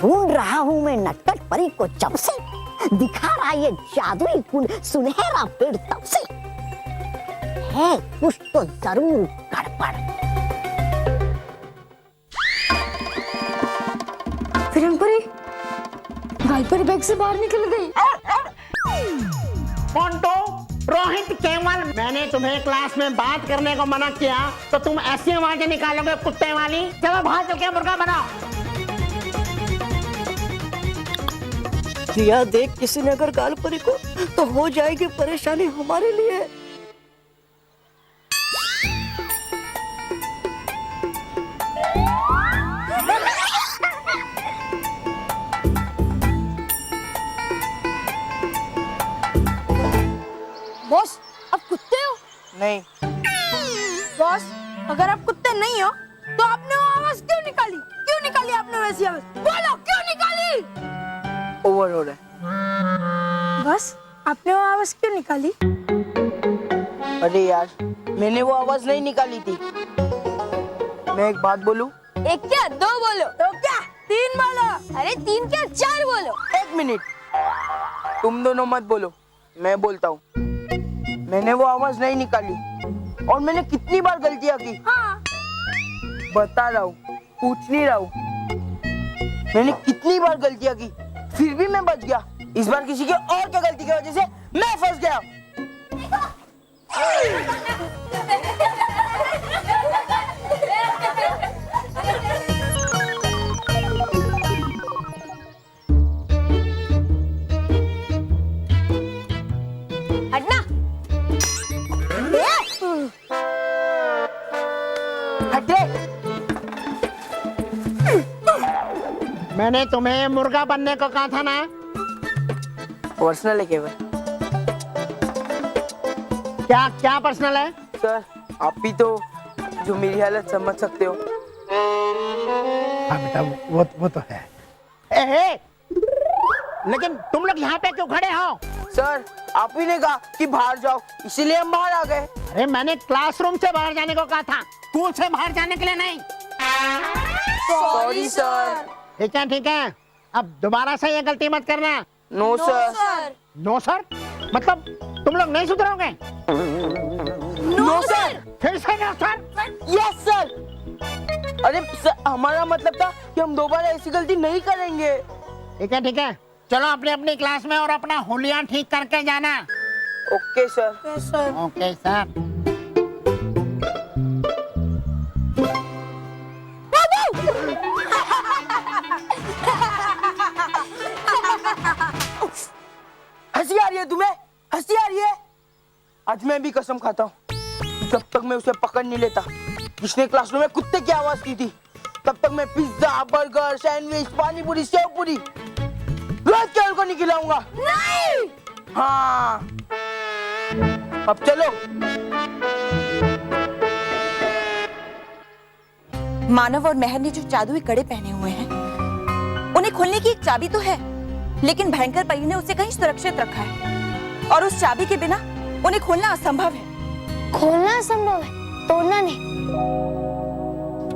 ढूंढ रहा हूँ मैं नटखट परी को जब से, दिखा रहा ये जादुई कुंड सुनहरा पेड़ तब से, है कुछ तो जरूर गड़बड़। फिरंगपरी गायपरी बैग से बाहर निकल गई। कौन तो? रोहित केवल। मैंने तुम्हें क्लास में बात करने को मना किया तो तुम ऐसी आवाजें निकालोगे कुत्ते वाली। चलो बाहर चल के मुर्गा बनाओ। किया देख किसी ने अगर गालपरी को तो हो जाएगी परेशानी हमारे लिए। बॉस आप कुत्ते हो? नहीं। बॉस अगर आप कुत्ते नहीं हो तो आपने वो आवाज क्यों निकाली? क्यों निकाली आपने वैसी आवाज? बोलो क्यों निकाली? ओवर हो रहा है। बस आपने वो आवाज क्यों निकाली? अरे यार मैंने वो आवाज नहीं निकाली थी। मैं एक बात बोलूं? एक क्या दो बोलो। तो क्या तीन बोलो। अरे तीन क्या चार बोलो। एक मिनट, तुम दोनों मत बोलो, मैं बोलता हूँ। मैंने वो आवाज नहीं निकाली और मैंने कितनी बार गलतियाँ की। हाँ। बता रहा हूँ, पूछ नहीं रहा हूँ। मैंने कितनी बार गलतियाँ की फिर भी मैं बच गया। इस बार किसी के और क्या गलती की वजह से मैं फंस गया। हटना। हटे। मैंने तुम्हें मुर्गा बनने को कहा था ना। पर्सनल है केवल। क्या क्या पर्सनल है? सर आप भी तो जो मेरी हालत समझ सकते हो। हाँ बेटा वो तो है। ए, लेकिन तुम लोग यहाँ पे क्यों खड़े हो? सर आप ही ने कहा कि बाहर जाओ, इसीलिए हम बाहर आ गए। अरे मैंने क्लासरूम से बाहर जाने को कहा था, स्कूल से बाहर जाने के लिए नहीं। Sorry sir. ठीक है, अब दोबारा से ये गलती मत करना। No sir. नो सर मतलब तुम लोग नहीं सुधरोगे? No sir. फिर से नो सर? Yes sir. अरे सर हमारा मतलब था कि हम दोबारा ऐसी गलती नहीं करेंगे। ठीक है, चलो अपनी अपनी क्लास में और अपना हुलिया ठीक करके जाना। Okay sir. Okay sir. हंसी आ रही है तुम्हें? हंसी आ रही है? आज मैं भी कसम खाता हूँ, जब तक मैं उसे पकड़ नहीं लेता जिसने क्लासरूम में कुत्ते की आवाज की थी, तब तक मैं पिज्जा, बर्गर, सैंडविच, पानी पूरी, सेव पूरी रोज केवल को नहीं खिलाऊंगा। नहीं। हाँ अब चलो। मानव और मेहर ने जो जादुई कड़े पहने हुए हैं, उन्हें खोलने की एक चाबी तो है, लेकिन भयंकर परी ने उसे कहीं सुरक्षित रखा है और उस चाबी के बिना उन्हें खोलना असंभव है। खोलना असंभव है, तोड़ना नहीं।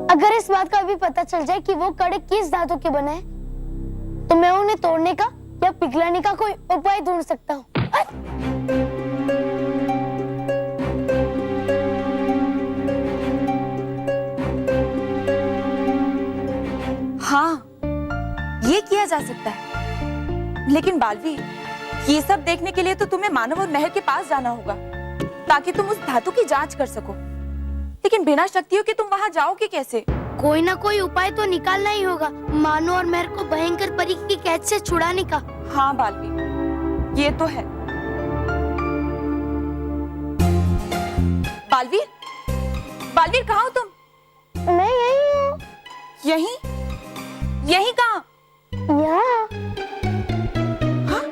अगर इस बात का भी पता चल जाए कि वो कड़े किस धातु के बने हैं, तो मैं उन्हें तोड़ने का या पिघलाने का कोई उपाय ढूंढ सकता हूँ। हाँ, ये किया जा सकता है, लेकिन बालवीर, ये सब देखने के लिए तो तुम्हें मानव और मेहर के पास जाना होगा, ताकि तुम उस धातु की जांच कर सको। लेकिन बिना शक्तियों के तुम वहां जाओगे कैसे? कोई ना कोई उपाय तो निकालना ही होगा, मानो और मेहर को भयंकर परी की कैद से छुड़ाने का। हाँ बालवीर, ये तो है। बालवीर, बालवीर कहाँ हो तुम? मैं यही हूँ। यहीं? यहीं कहाँ? यहाँ। हाँ?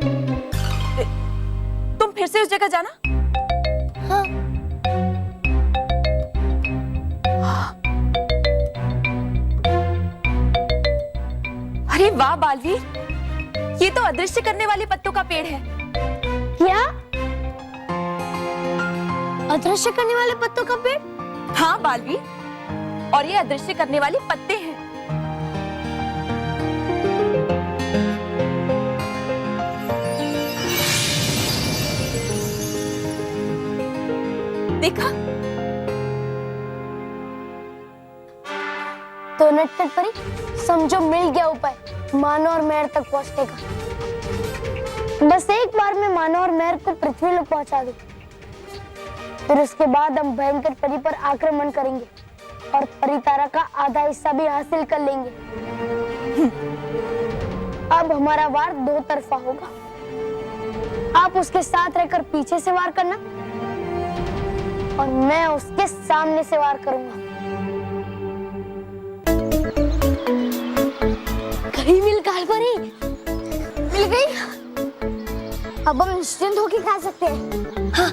तुम फिर से उस जगह जाना। हाँ। अरे वाह बालवीर, ये तो अदृश्य करने वाले पत्तों का पेड़ है। क्या? अदृश्य करने वाले पत्तों का पेड़? हाँ बालवीर, और ये अदृश्य करने वाले पत्ते हैं। देखा? तो नटखट परी समझो मिल गया उपाय मानो और मेहर तक पहुंचने का। बस एक बार में मानो और मेहर को पृथ्वी लोक पहुंचा दूं, फिर उसके बाद हम भयंकर परी पर आक्रमण करेंगे और परितारा का आधा हिस्सा भी हासिल कर लेंगे। अब हमारा वार दो तरफा होगा। आप उसके साथ रहकर पीछे से वार करना और मैं उसके सामने से वार करूंगा। कहीं मिल कालपरी, मिल गई। अब हम निश्चिंत होकर खा सकते हैं। हाँ।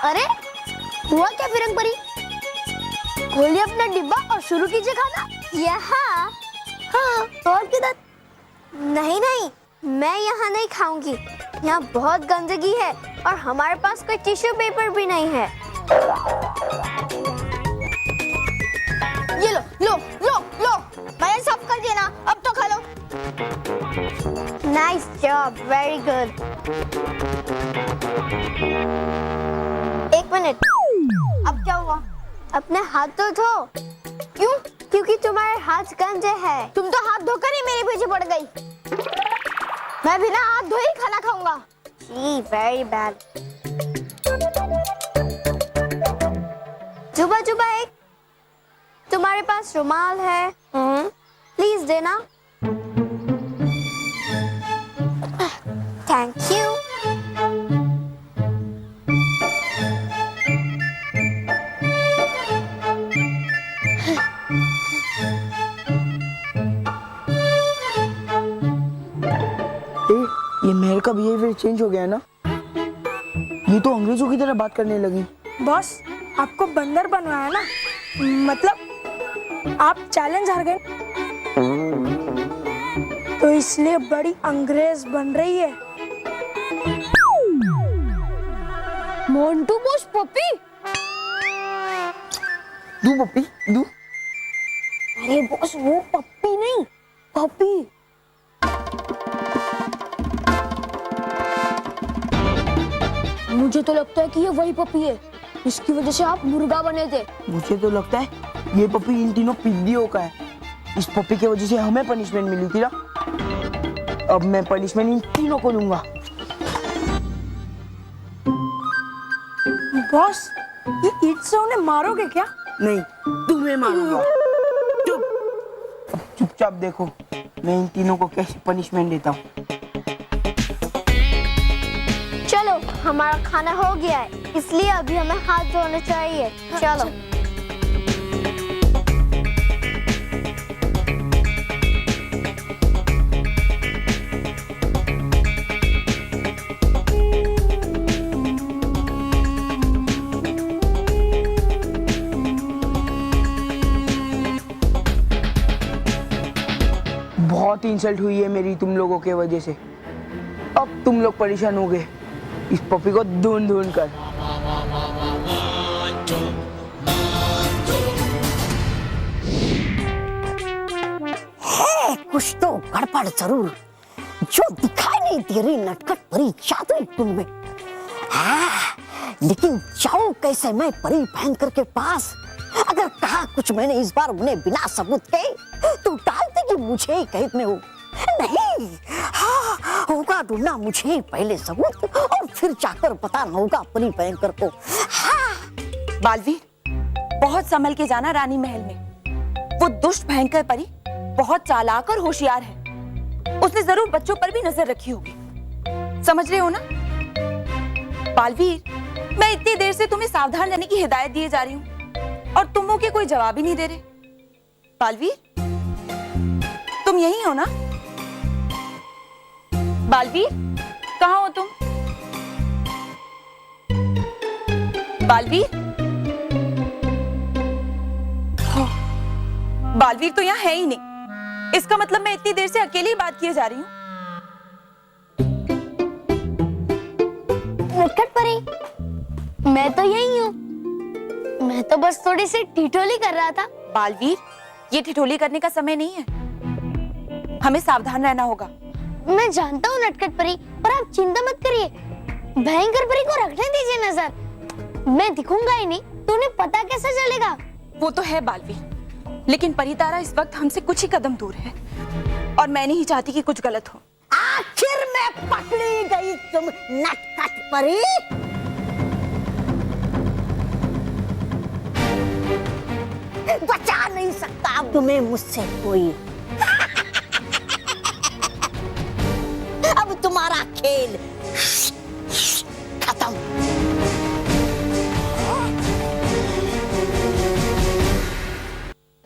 अरे हुआ क्या फिरंग परी? खोलिए अपना डिब्बा और शुरू कीजिए खाना। यहाँ? हाँ, और किधर? नहीं नहीं, मैं यहाँ नहीं खाऊंगी। यहाँ बहुत गंदगी है और हमारे पास कोई टिश्यू पेपर भी नहीं है। ये लो लो लो लो, मैंने साफ कर दिया ना, अब तो खा लो। Nice job, very good. एक मिनट, अब क्या हुआ? अपने हाथ तो धो। क्यों? क्योंकि तुम्हारे हाथ गंदे हैं। तुम तो हाथ धोकर ही मेरे पीछे पड़ गई। मैं बिना हाथ धोए ही खाना खाऊंगा। जी, वेरी बैड। जुबा जुबा, एक तुम्हारे पास रुमाल है? प्लीज देना। Thank you. ये मेहर का बिहेवियर चेंज हो गया है ना? ये तो अंग्रेजों की तरह बात करने लगी। बॉस, आपको बंदर बनवाया ना, मतलब आप चैलेंज हार गए, तो इसलिए बड़ी अंग्रेज बन रही है। मोंटू बॉस पप्पी? दू पप्पी दू। अरे बॉस, वो पप्पी नहीं, पप्पी। मुझे तो लगता है कि ये वही पप्पी है, इसकी वजह से आप मुर्गा बने थे। मुझे तो लगता है ये पप्पी इन तीनों पिद्दियों का है। इस पप्पी की वजह से हमें पनिशमेंट मिली थी ना। अब मैं पनिशमेंट इन तीनों को दूंगा। बॉस, ये ईंट से उन्हें मारोगे क्या? नहीं, तुम्हें मारूंगा। चुप। अब चुपचाप देखो मैं इन तीनों को कैसे पनिशमेंट देता हूँ। चलो, हमारा खाना हो गया है, इसलिए अभी हमें हाथ धोने चाहिए। चलो। बहुत इंसल्ट हुई है मेरी तुम लोगों के वजह से। अब तुम लोग परेशान हो गए इस पपी को ढूंढ ढूंढ कर। है कुछ तो गड़बड़ जरूर, जो दिखाई नहीं दे रही नटखट परी जादुई कुंड में। हाँ, लेकिन जाऊं कैसे मैं परी भयंकर के पास? अगर कहा कुछ मैंने इस बार उन्हें बिना सबूत के, तो डालते कि मुझे ही कैद में हो। नहीं, हाँ, होगा ढूंढना मुझे ही पहले सबूत और फिर जाकर बताना होगा परी भयंकर को। हाँ। बालवीर, बहुत संभल के जाना रानी महल में। वो दुष्ट भयंकर परी बहुत चालाक और होशियार है। उसने जरूर बच्चों पर भी नजर रखी होगी। समझ रहे हो ना? बालवीर, मैं इतनी देर से तुम्हें सावधान रहने की हिदायत दिए जा रही हूँ और तुम मुझे कोई जवाब ही नहीं दे रहे। बालवीर, तुम यही हो ना? बालवीर, कहाँ हो तुम? बालवीर? हाँ, बालवीर तो यहाँ है ही नहीं। इसका मतलब मैं इतनी देर से अकेली ही बात किए जा रही हूँ। नटखट परी, मैं तो यही हूँ। मैं तो बस थोड़ी सी ठिठोली कर रहा था। बालवीर, ये ठिठोली करने का समय नहीं है, हमें सावधान रहना होगा। मैं जानता हूँ नटखट परी, पर आप चिंता मत करिए। भयंकर परी को रखने दीजिए नजर। मैं दिखूंगा ही नहीं तो उन्हें पता कैसे चलेगा? वो तो है बालवीर, लेकिन परितारा इस वक्त हमसे कुछ ही कदम दूर है और मैं नहीं चाहती कि कुछ गलत हो। आखिर मैं पकड़ी गई तुम नटखट परी। बचा नहीं सकता अब तुम्हें मुझसे कोई। अब तुम्हारा खेल खत्म।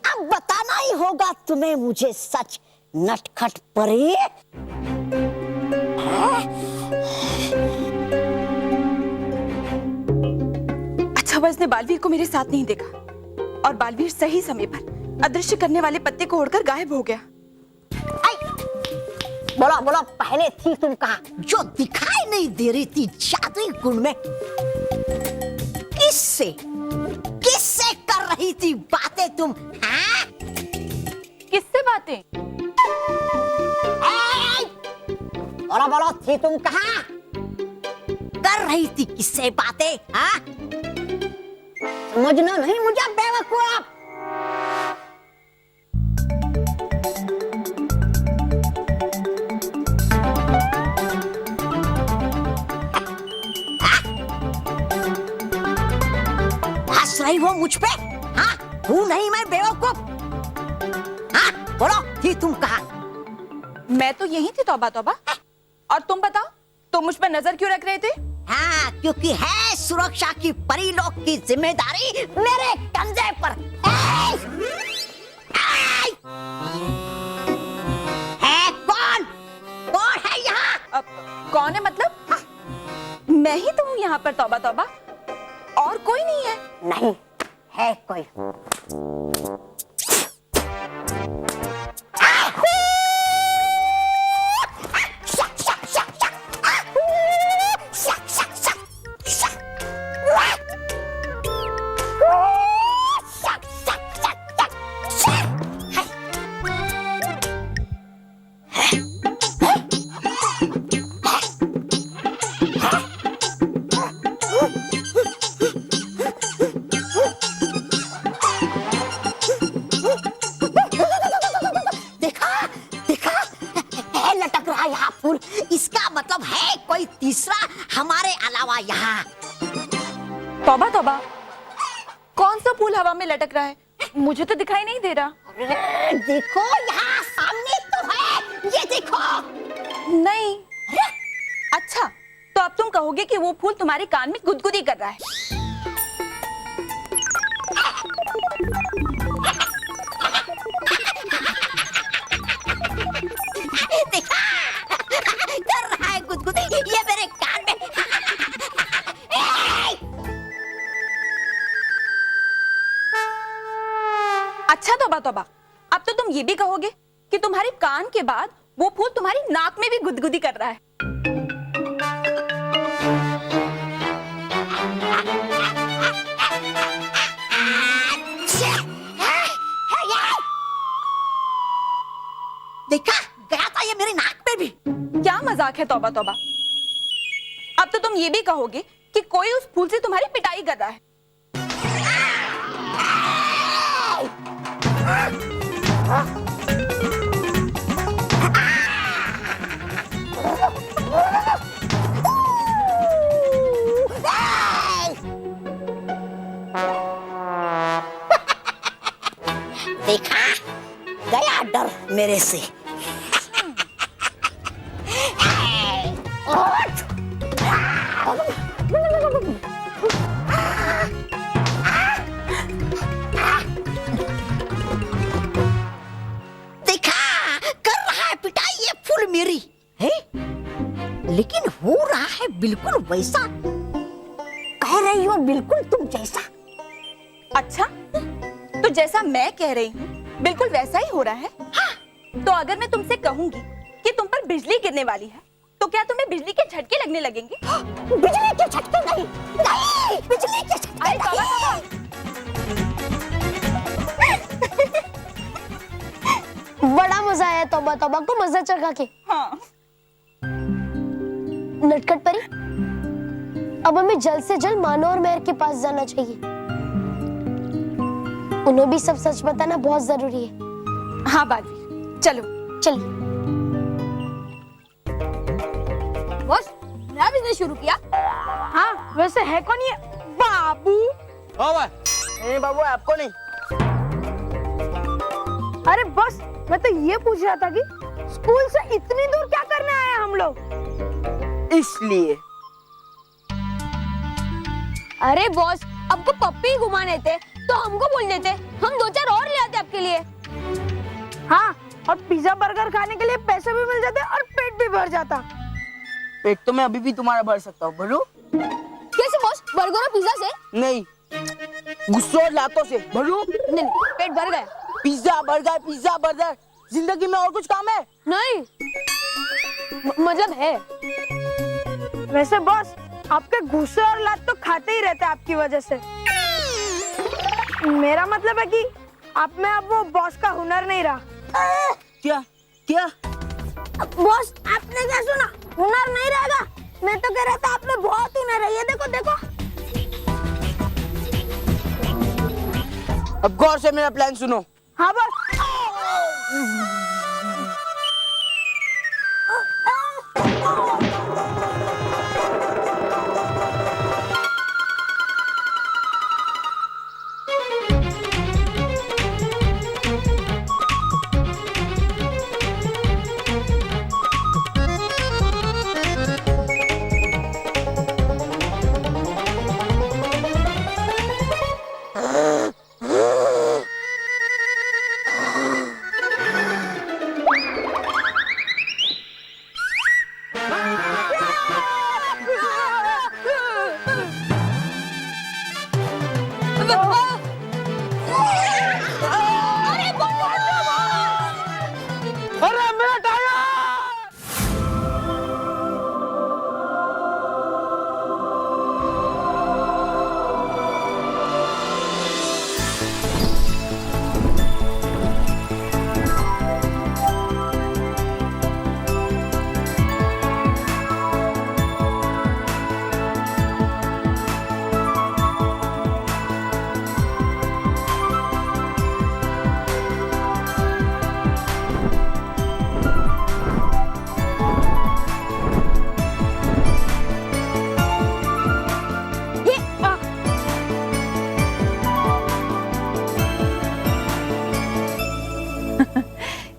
अब बताना ही होगा तुम्हें मुझे सच, नटखट परी। अच्छा हुआ इसने बालवीर को मेरे साथ नहीं देखा और बालवीर सही समय पर अदृश्य करने वाले पत्ते को उड़कर गायब हो गया। बोलो बोलो, पहले थी तुम कहाँ जो दिखाई नहीं दे रही थी जादुई कुंड में? किससे किससे कर रही थी बातें तुम? हाँ? किससे बातें? बोलो बोलो, थी तुम कहाँ? कर रही थी किससे बातें? हाँ? समझना नहीं मुझे बेवकूफ। हंस रही हो मुझ पे? हाँ? हूँ नहीं मैं बेवकूफ? हाँ? बोलो, थी तुम कहाँ? मैं तो यही थी तौबा तौबा। और तुम बताओ, तुम मुझ पर नजर क्यों रख रहे थे? हाँ, क्योंकि है सुरक्षा की परिलोक की जिम्मेदारी मेरे कंधे पर। है कौन? कौन है यहाँ? कौन है मतलब? मैं ही तो हूँ यहाँ पर तौबा तौबा, और कोई नहीं है। नहीं है कोई। इसका मतलब है कोई तीसरा हमारे अलावा यहाँ। तौबा तौबा, कौन सा फूल हवा में लटक रहा है? मुझे तो दिखाई नहीं दे रहा। देखो यहाँ सामने तो है, ये देखो। नहीं। अच्छा, तो अब तुम कहोगे कि वो फूल तुम्हारे कान में गुदगुदी कर रहा है। देखा, कर रहा है गुदगुदी ये मेरे कान में। अच्छा तौबा तौबा, अब तो तुम ये भी कहोगे कि तुम्हारे कान के बाद वो फूल तुम्हारी नाक में भी गुदगुदी कर रहा है। देखा, गया था ये मेरी नाक पे भी। क्या मजाक है तौबा तौबा। अब तो तुम ये भी कहोगे कि कोई उस फूल से तुम्हारी पिटाई कर रहा है। देखा, गया डर मेरे से। देखा, कर रहा है पिटाई ये फूल मेरी है, लेकिन हो रहा है बिल्कुल वैसा। कह रही हो बिल्कुल तुम जैसा। अच्छा, तो जैसा मैं कह रही हूँ बिल्कुल वैसा ही हो रहा है। हाँ। तो अगर मैं तुमसे कहूंगी कि तुम पर बिजली गिरने वाली है, तो क्या तुम्हें बिजली के झटके लगने लगेंगे? बिजली के झटके नहीं, नहीं, बिजली के झटके अरे तौबा तौबा। बड़ा मजा आया तौबा तौबा को मजा चखा के। हाँ। नटखट परी, अब हमें जल्द से जल्द मानो और मेहर के पास जाना चाहिए। उन्हें भी सब सच बताना बहुत जरूरी है। हाँ बालवीर, चलो। चलिए। बॉस, नया बिजनेस शुरू किया? हाँ, वैसे है कौन ये बाबू? हाँ भाई, नहीं बाबू, आपको नहीं। अरे बॉस, मैं तो ये पूछ रहा था कि स्कूल से इतनी दूर क्या करने आए हम लोग? इसलिए। अरे बॉस, आपको पप्पी घुमाने थे तो हमको बोल देते, हम 2-4 और ले आते आपके लिए। हाँ, और पिज्जा बर्गर खाने के लिए पैसे भी मिल जाते और पेट भी भर जाता। पेट तो मैं अभी भी तुम्हारा भर सकता हूँ, भरू? कैसे बॉस, बर्गर और पिज्जा से? नहीं, गुस्से और लातों से। भरू? नहीं, पेट भर गया। पिज्जा बर्गर, जिंदगी में और कुछ काम है? नहीं, मतलब है। वैसे बॉस, आपके गुस्से और लात तो खाते ही रहते हैं आपकी वजह से। मेरा मतलब है कि आप में अब वो बॉस का हुनर नहीं रहा। क्या? क्या? बॉस, आपने क्या सुना? हुनर नहीं रहेगा? मैं तो कह रहा था आप में बहुत हुनर है। ये देखो देखो। अब गौर से मेरा प्लान सुनो। हाँ बॉस। अरे मेरा टायर!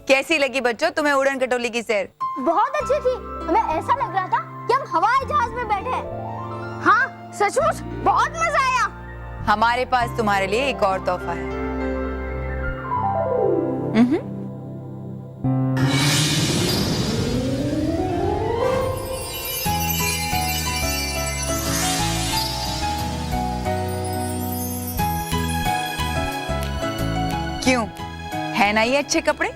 कैसी लगी बच्चों तुम्हें उड़न खटोली की सैर? बहुत अच्छी थी। हमें ऐसा लग रहा था कि हम हवाई जहाज में बैठे हैं। हाँ, सचमुच बहुत मजा आया। हमारे पास तुम्हारे लिए एक और तोहफा है। क्यों, है ना ये अच्छे कपड़े?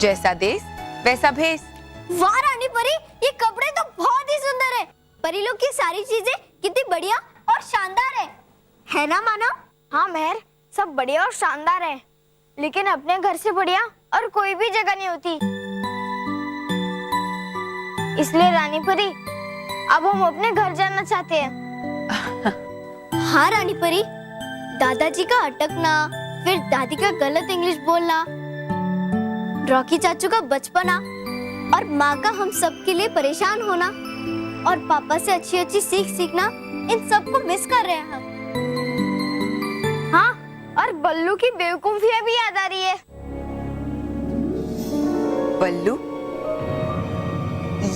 जैसा देश वैसा भेष। वाह रानी परी, ये कपड़े तो बहुत ही सुंदर है। परी लोग की सारी चीजें कितनी बढ़िया और शानदार है ना मानव? हाँ मेहर, सब बढ़िया और शानदार है, लेकिन अपने घर से बढ़िया और कोई भी जगह नहीं होती। इसलिए रानी परी, अब हम अपने घर जाना चाहते हैं। हाँ रानी परी, दादाजी का अटकना, फिर दादी का गलत इंग्लिश बोलना, रॉकी चाचू का बचपना और माँ का हम सब के लिए परेशान होना और पापा से अच्छी अच्छी सीख सीखना, इन सब को मिस कर रहे हैं हम। हाँ, और बल्लू की बेवकूफियां भी याद आ रही है। बल्लू?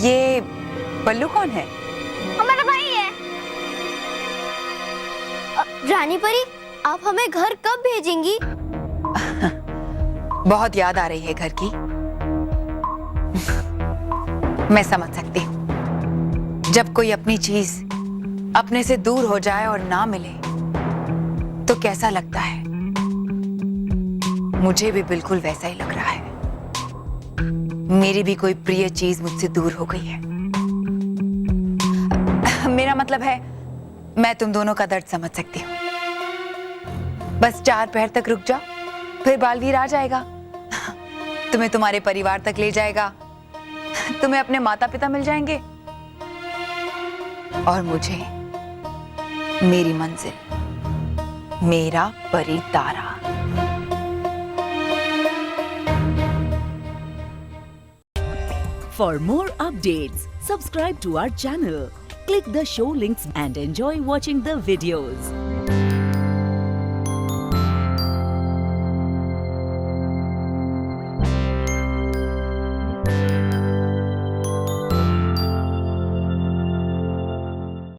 ये बल्लू कौन है? हमारा भाई है। रानी परी, आप हमें घर कब भेजेंगी? बहुत याद आ रही है घर की। मैं समझ सकती हूँ, जब कोई अपनी चीज अपने से दूर हो जाए और ना मिले तो कैसा लगता है। मुझे भी बिल्कुल वैसा ही लग रहा है। मेरी भी कोई प्रिय चीज मुझसे दूर हो गई है। मतलब है मैं तुम दोनों का दर्द समझ सकती हूँ। बस 4 पहर तक रुक जाओ, फिर बालवीर आ जाएगा, तुम्हें तुम्हारे परिवार तक ले जाएगा, तुम्हें अपने माता पिता मिल जाएंगे और मुझे मेरी मंजिल, मेरा परितारा। For more updates, subscribe to our channel, click the show links and enjoy watching the videos.